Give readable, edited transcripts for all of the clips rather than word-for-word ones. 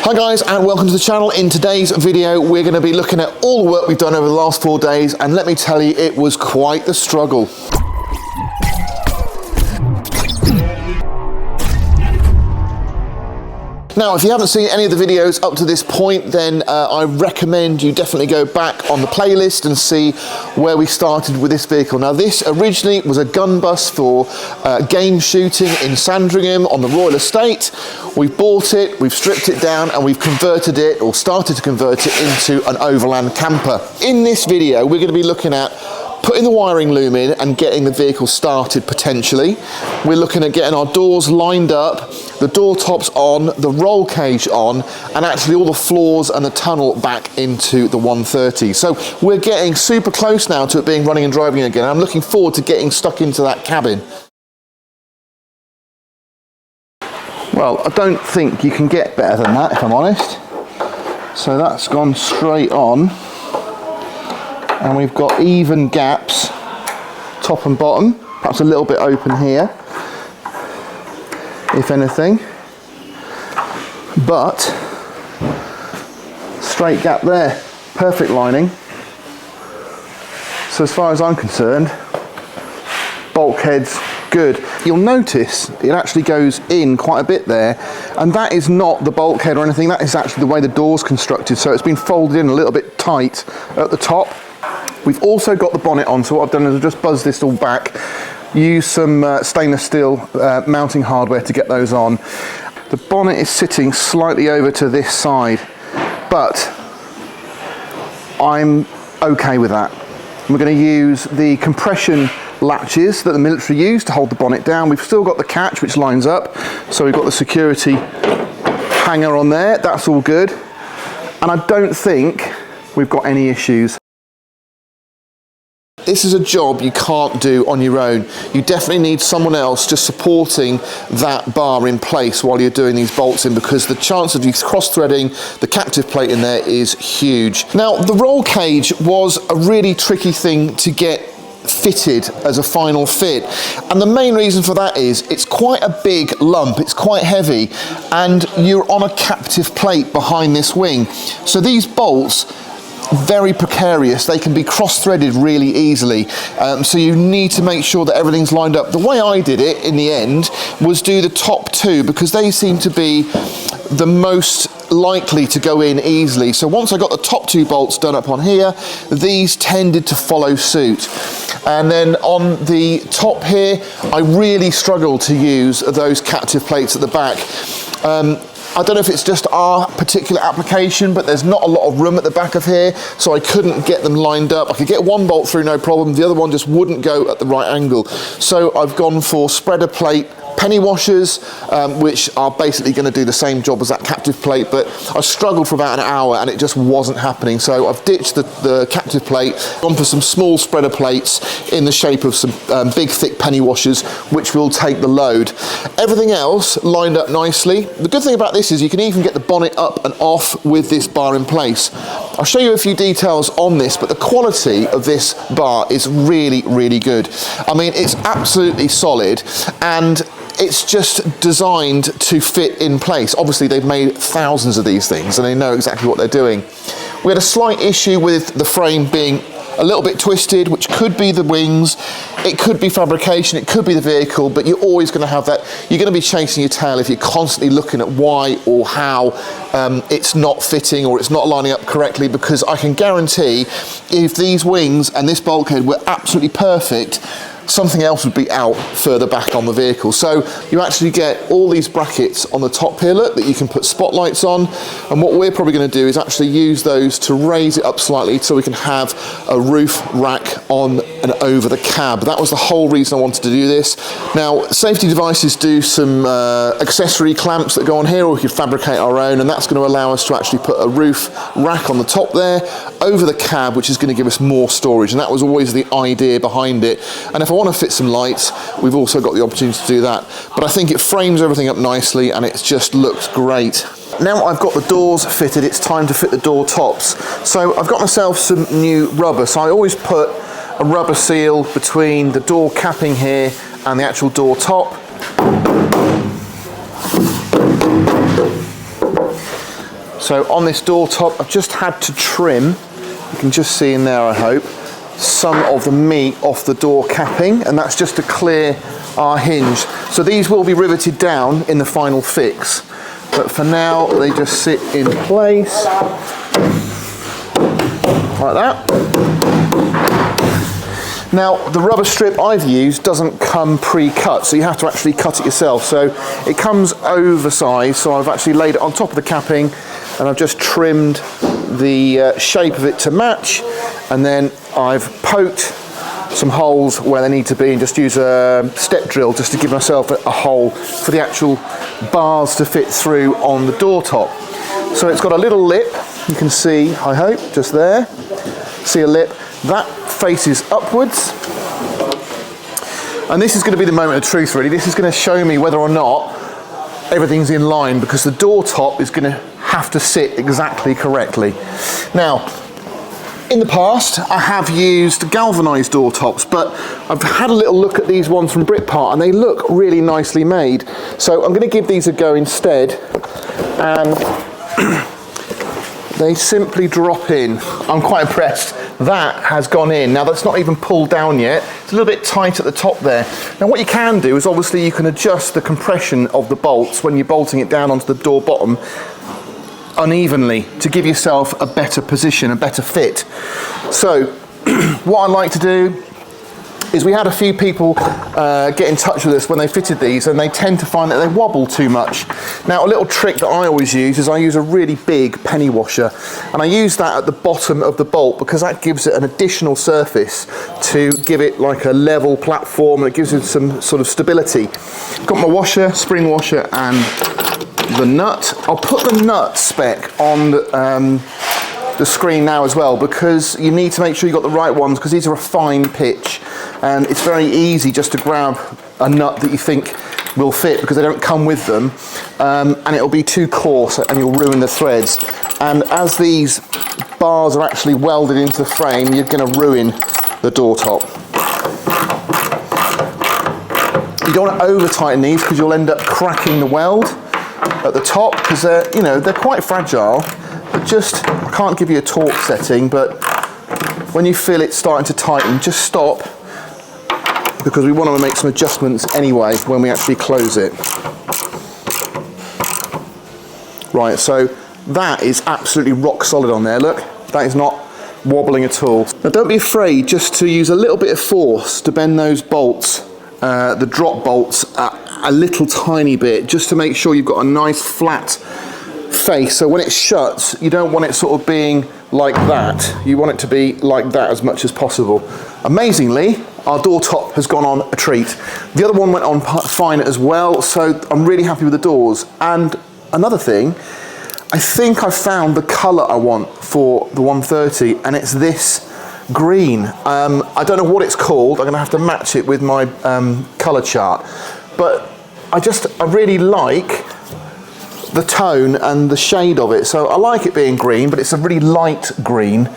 Hi guys, and welcome to the channel. In today's video we're going to be looking at all the work we've done over the last 4 days, and let me tell you, it was quite the struggle. Now, if you haven't seen any of the videos up to this point, then I recommend you definitely go back on the playlist and see where we started with this vehicle. Now, this originally was a gun bus for game shooting in Sandringham on the Royal Estate. We've bought it, we've stripped it down, and we've converted it, or started to convert it, into an overland camper. In this video, we're going to be looking at putting the wiring loom in and getting the vehicle started potentially. We're looking at getting our doors lined up, the door tops on, the roll cage on, and actually all the floors and the tunnel back into the 130. So we're getting super close now to it being running and driving again. I'm looking forward to getting stuck into that cabin. Well, I don't think you can get better than that, if I'm honest. So that's gone straight on. And we've got even gaps, top and bottom, perhaps a little bit open here, if anything, but straight gap there, perfect lining. So as far as I'm concerned, bulkhead's good. You'll notice it actually goes in quite a bit there, and that is not the bulkhead or anything, that is actually the way the door's constructed, so it's been folded in a little bit tight at the top. We've also got the bonnet on, so what I've done is I've just buzzed this all back, use some stainless steel mounting hardware to get those on. The bonnet is sitting slightly over to this side, but I'm okay with that. We're going to use the compression latches that the military use to hold the bonnet down. We've still got the catch which lines up, so we've got the security hanger on there, that's all good, and I don't think we've got any issues. This is a job you can't do on your own. You definitely need someone else just supporting that bar in place while you're doing these bolts in, because the chance of you cross-threading the captive plate in there is huge. Now, the roll cage was a really tricky thing to get fitted as a final fit, and the main reason for that is it's quite a big lump, it's quite heavy, and you're on a captive plate behind this wing. So these bolts, very precarious, they can be cross-threaded really easily, so you need to make sure that everything's lined up. The way I did it in the end was do the top two, because they seem to be the most likely to go in easily. So once I got the top two bolts done up on here, these tended to follow suit. And then on the top here, I really struggled to use those captive plates at the back. I don't know if it's just our particular application, but there's not a lot of room at the back of here, so I couldn't get them lined up. I could get one bolt through no problem, the other one just wouldn't go at the right angle. So I've gone for spreader plate penny washers, which are basically going to do the same job as that captive plate, but I struggled for about an hour and it just wasn't happening. So I've ditched the captive plate, gone for some small spreader plates in the shape of some big thick penny washers, which will take the load. Everything else lined up nicely. The good thing about this is you can even get the bonnet up and off with this bar in place. I'll show you a few details on this, but the quality of this bar is really, really good. I mean, it's absolutely solid, and it's just designed to fit in place. Obviously, they've made thousands of these things and they know exactly what they're doing. We had a slight issue with the frame being a little bit twisted, which could be the wings, it could be fabrication, it could be the vehicle, but you're always going to have that. You're going to be chasing your tail if you're constantly looking at why or how it's not fitting or it's not lining up correctly, because I can guarantee if these wings and this bulkhead were absolutely perfect, something else would be out further back on the vehicle. So you actually get all these brackets on the top here, look, that you can put spotlights on, and what we're probably going to do is actually use those to raise it up slightly so we can have a roof rack on and over the cab. That was the whole reason I wanted to do this. Now, Safety Devices do some accessory clamps that go on here, or we could fabricate our own, and that's going to allow us to actually put a roof rack on the top there over the cab, which is going to give us more storage, and that was always the idea behind it. And if I want to fit some lights, we've also got the opportunity to do that. But I think it frames everything up nicely and it just looks great. Now I've got the doors fitted, it's time to fit the door tops. So I've got myself some new rubber. So I always put a rubber seal between the door capping here and the actual door top. So on this door top, I've just had to trim, you can just see in there I hope, some of the meat off the door capping, and that's just to clear our hinge. So these will be riveted down in the final fix, but for now they just sit in place like that. Now the rubber strip I've used doesn't come pre-cut, so you have to actually cut it yourself. So it comes oversized, so I've actually laid it on top of the capping and I've just trimmed the shape of it to match, and then I've poked some holes where they need to be and just use a step drill just to give myself a hole for the actual bars to fit through on the door top. So it's got a little lip, you can see, I hope, just there. See a lip, that faces upwards. And this is going to be the moment of truth really. This is going to show me whether or not everything's in line, because the door top is going to have to sit exactly correctly. Now, in the past, I have used galvanised door tops, but I've had a little look at these ones from Britpart and they look really nicely made. So I'm going to give these a go instead, and they simply drop in. I'm quite impressed. That has gone in. Now that's not even pulled down yet. It's a little bit tight at the top there. Now what you can do is obviously you can adjust the compression of the bolts when you're bolting it down onto the door bottom unevenly to give yourself a better position, a better fit. So what I like to do is, we had a few people get in touch with us when they fitted these, and they tend to find that they wobble too much. Now a little trick that I always use is I use a really big penny washer, and I use that at the bottom of the bolt because that gives it an additional surface to give it like a level platform, and it gives it some sort of stability. Got my washer, spring washer, and the nut. I'll put the nut spec on the screen now as well, because you need to make sure you've got the right ones, because these are a fine pitch and it's very easy just to grab a nut that you think will fit because they don't come with them, and it'll be too coarse and you'll ruin the threads. And as these bars are actually welded into the frame, you're going to ruin the door top. You don't want to over tighten these because you'll end up cracking the weld at the top, because they're quite fragile. But just, I can't give you a torque setting, but when you feel it starting to tighten, just stop, because we want to make some adjustments anyway when we actually close it. Right, so that is absolutely rock solid on there, look. That is not wobbling at all. Now don't be afraid just to use a little bit of force to bend those bolts, the drop bolts, a little tiny bit, just to make sure you've got a nice flat face. So when it shuts, you don't want it sort of being like that. You want it to be like that as much as possible. Amazingly, our door top has gone on a treat. The other one went on fine as well, so I'm really happy with the doors. And another thing, I think I found the colour I want for the 130, and it's this green. I don't know what it's called. I'm going to have to match it with my colour chart. But I really like the tone and the shade of it. So I like it being green, but it's a really light green,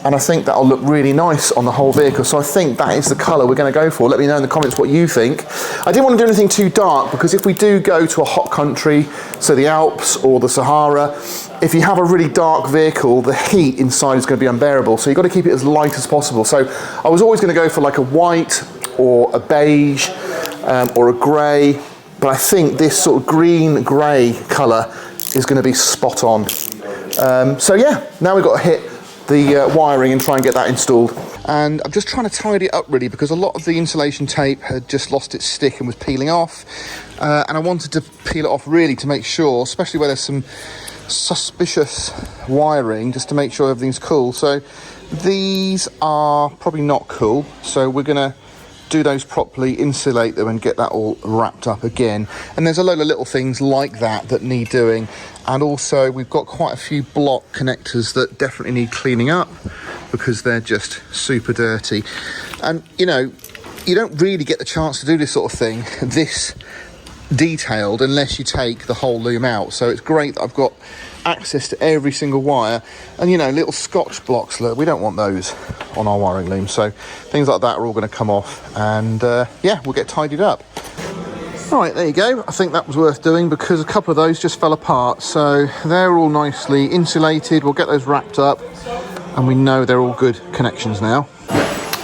and I think that'll look really nice on the whole vehicle. So I think that is the colour we're going to go for. Let me know in the comments what you think. I didn't want to do anything too dark, because if we do go to a hot country, so the Alps or the Sahara, if you have a really dark vehicle, the heat inside is going to be unbearable. So you've got to keep it as light as possible. So I was always going to go for like a white or a beige or a grey, but I think this sort of green-grey colour is going to be spot on. So yeah, now we've got to hit the wiring and try and get that installed. And I'm just trying to tidy it up really, because a lot of the insulation tape had just lost its stick and was peeling off. And I wanted to peel it off really to make sure, especially where there's some suspicious wiring, just to make sure everything's cool. So these are probably not cool, so we're going to do those properly, insulate them and get that all wrapped up again. And there's a load of little things like that need doing, and also we've got quite a few block connectors that definitely need cleaning up because they're just super dirty. And you don't really get the chance to do this sort of thing this detailed unless you take the whole loom out. So it's great that I've got access to every single wire, and little Scotch blocks, look, we don't want those on our wiring loom. So things like that are all going to come off, and yeah, we'll get tidied up. Right, there you go. I think that was worth doing because a couple of those just fell apart. So they're all nicely insulated. We'll get those wrapped up and we know they're all good connections now.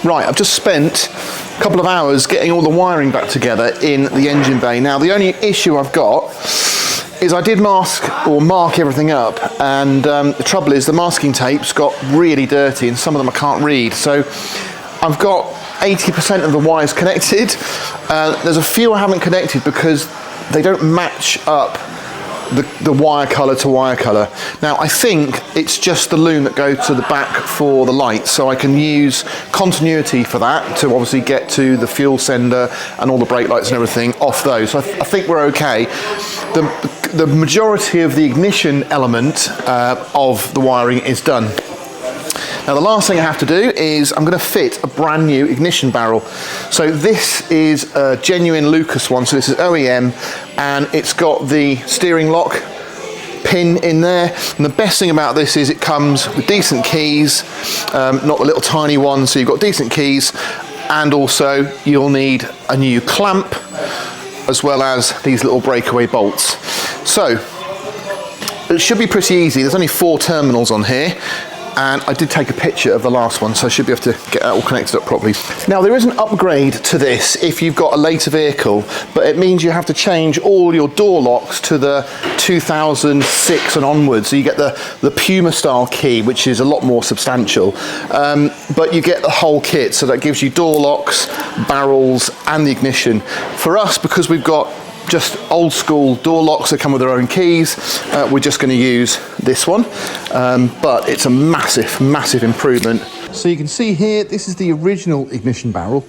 Right, I've just spent a couple of hours getting all the wiring back together in the engine bay. Now, the only issue I've got is I did mark everything up, and the trouble is the masking tapes got really dirty and some of them I can't read. So I've got 80% of the wires connected. There's a few I haven't connected because they don't match up the wire colour to wire colour. Now I think it's just the loom that goes to the back for the lights, so I can use continuity for that to obviously get to the fuel sender and all the brake lights and everything off those. So I think we're okay. The majority of the ignition element of the wiring is done. Now the last thing I have to do is I'm going to fit a brand new ignition barrel. So this is a genuine Lucas one, so this is OEM, and it's got the steering lock pin in there. And the best thing about this is it comes with decent keys, not the little tiny ones, so you've got decent keys, and also you'll need a new clamp as well as these little breakaway bolts. So it should be pretty easy. There's only 4 terminals on here. And I did take a picture of the last one, so I should be able to get that all connected up properly. Now, there is an upgrade to this if you've got a later vehicle, but it means you have to change all your door locks to the 2006 and onwards. So you get the Puma style key, which is a lot more substantial, but you get the whole kit. So that gives you door locks, barrels, and the ignition. For us, because we've got just old school door locks that come with their own keys, we're just going to use this one, but it's a massive improvement. So you can see here, this is the original ignition barrel,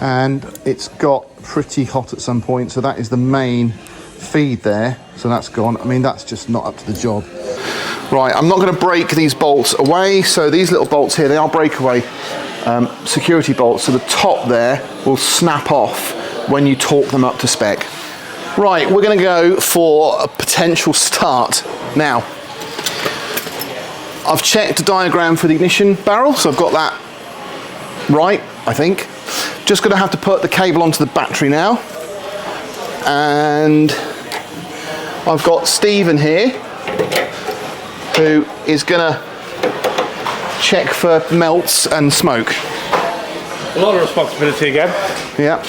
and it's got pretty hot at some point, so that is the main feed there, so that's gone. I mean, that's just not up to the job. Right, I'm not going to break these bolts away, so these little bolts here, they are breakaway security bolts, so the top there will snap off when you torque them up to spec. Right, we're going to go for a potential start. Now, I've checked a diagram for the ignition barrel, so I've got that right, I think. Just going to have to put the cable onto the battery now. And I've got Stephen here, who is going to check for melts and smoke. A lot of responsibility again. Yeah.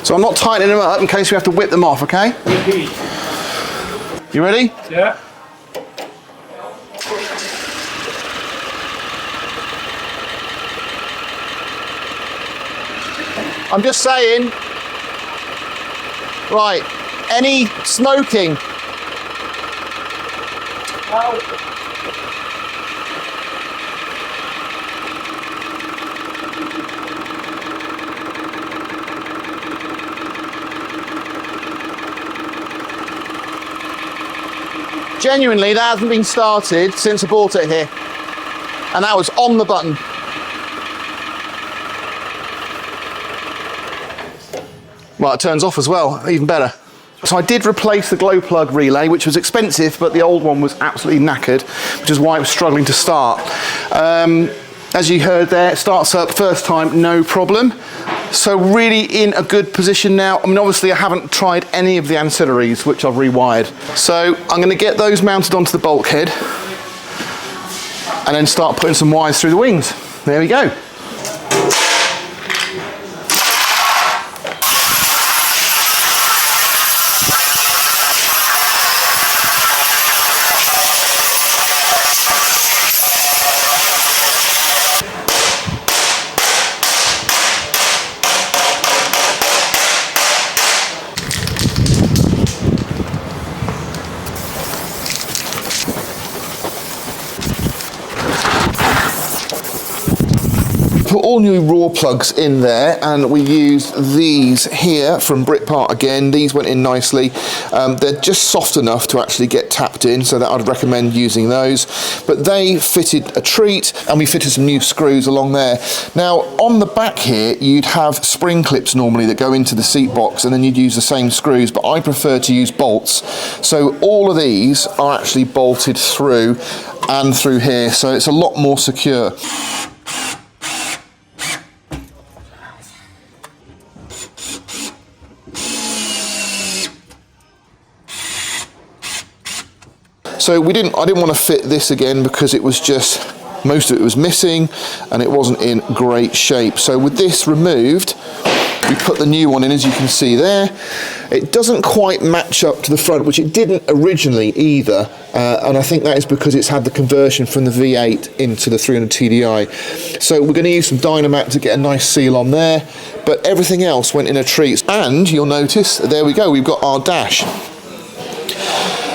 So I'm not tightening them up in case we have to whip them off, okay? Indeed. You ready? Yeah. I'm just saying. Right, any smoking? Ow. Genuinely, that hasn't been started since I bought it here. And that was on the button. Well, it turns off as well, even better. So I did replace the glow plug relay, which was expensive, but the old one was absolutely knackered, which is why it was struggling to start. As you heard there, it starts up first time, no problem. So really in a good position now. I mean, obviously I haven't tried any of the ancillaries, which I've rewired. So I'm going to get those mounted onto the bulkhead and then start putting some wires through the wings. There we go. Put all new raw plugs in there, and we used these here from Britpart again. These went in nicely. They're just soft enough to actually get tapped in, so that I'd recommend using those. But they fitted a treat, and we fitted some new screws along there. Now on the back here you'd have spring clips normally that go into the seat box, and then you'd use the same screws, but I prefer to use bolts. So all of these are actually bolted through and through here, so it's a lot more secure. So I didn't want to fit this again because it was just, most of it was missing and it wasn't in great shape. So with this removed, we put the new one in, as you can see there. It doesn't quite match up to the front, which it didn't originally either, and I think that is because it's had the conversion from the V8 into the 300 TDI. So we're going to use some Dynamat to get a nice seal on there, but everything else went in a treat. And you'll notice, there we go, we've got our dash.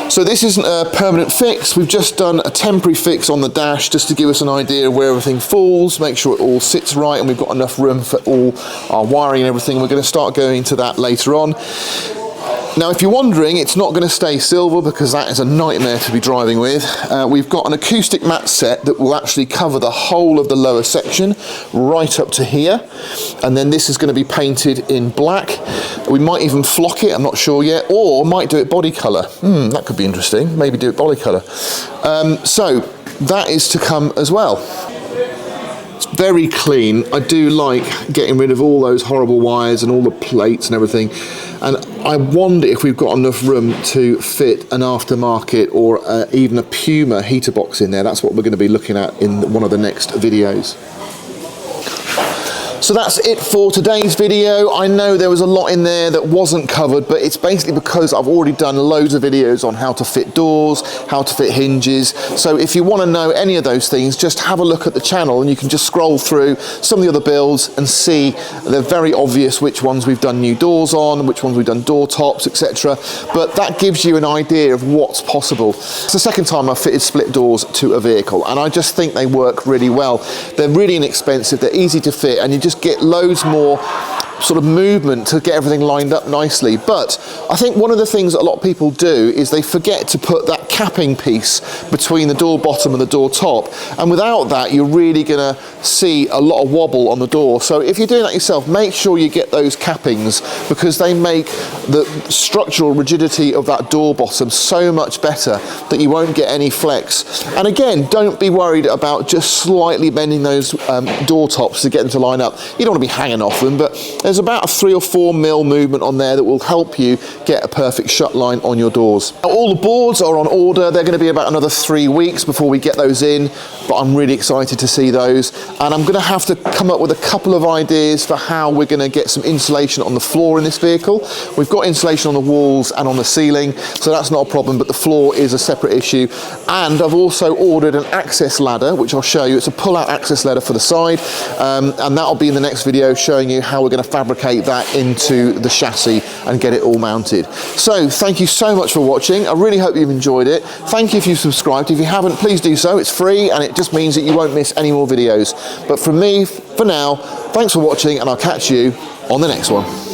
So this isn't a permanent fix, we've just done a temporary fix on the dash just to give us an idea of where everything falls, make sure it all sits right and we've got enough room for all our wiring and everything. We're going to start going into that later on. Now if you're wondering, it's not going to stay silver because that is a nightmare to be driving with. We've got an acoustic mat set that will actually cover the whole of the lower section right up to here, and then this is going to be painted in black. We might even flock it, I'm not sure yet, or might do it body colour. That could be interesting, maybe do it body colour. So that is to come as well. It's very clean. I do like getting rid of all those horrible wires and all the plates and everything. And I wonder if we've got enough room to fit an aftermarket or even a Puma heater box in there. That's what we're going to be looking at in one of the next videos. So that's it for today's video. I know there was a lot in there that wasn't covered, but it's basically because I've already done loads of videos on how to fit doors, how to fit hinges. So if you want to know any of those things, just have a look at the channel and you can just scroll through some of the other builds and see they're very obvious which ones we've done new doors on, which ones we've done door tops, etc. But that gives you an idea of what's possible. It's the second time I've fitted split doors to a vehicle, and I just think they work really well. They're really inexpensive, they're easy to fit, and you just get loads more sort of movement to get everything lined up nicely. But I think one of the things that a lot of people do is they forget to put that capping piece between the door bottom and the door top, and without that you're really going to see a lot of wobble on the door. So if you're doing that yourself, make sure you get those cappings because they make the structural rigidity of that door bottom so much better that you won't get any flex. And again, don't be worried about just slightly bending those door tops to get them to line up. You don't want to be hanging off them, but there's about a 3 or 4 mil movement on there that will help you get a perfect shut line on your doors. Now, all the boards are on order. They're going to be about another 3 weeks before we get those in, but I'm really excited to see those. And I'm going to have to come up with a couple of ideas for how we're going to get some insulation on the floor in this vehicle. We've got insulation on the walls and on the ceiling, so that's not a problem, but the floor is a separate issue. And I've also ordered an access ladder, which I'll show you. It's a pull-out access ladder for the side, and that'll be in the next video showing you how we're going to fabricate that into the chassis and get it all mounted. So thank you so much for watching. I really hope you've enjoyed it. Thank you if you've subscribed. If you haven't, please do so. It's free and it just means that you won't miss any more videos. But from me, for now, thanks for watching and I'll catch you on the next one.